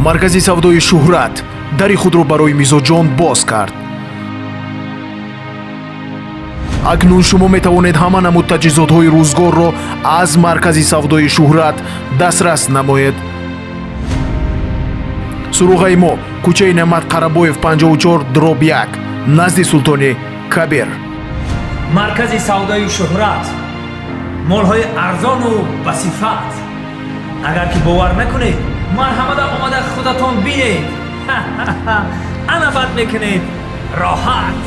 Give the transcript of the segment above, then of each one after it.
маркази савдои шӯҳрат дари худро барои мизоҷон боз кард. акнун шумо метавонед ҳама намуд таҷҳизотҳои рӯзгорро аз маркази савдои шӯҳрат дастрас намоед. суруғаи мо кӯчаи Неъмат Қарабоев 54/1 назди Султони Кабир. маркази савдои шӯҳрат, молҳои арзону басифат. агар ки бовар мекунед марҳамада омада худатон бинед. ана бад мекунед роҳат.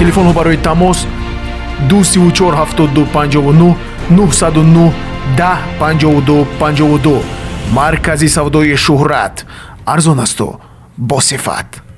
телефонҳо барои тамос 234 72 909 10 52 52. маркази савдои шӯҳрат, арзон асту босифат.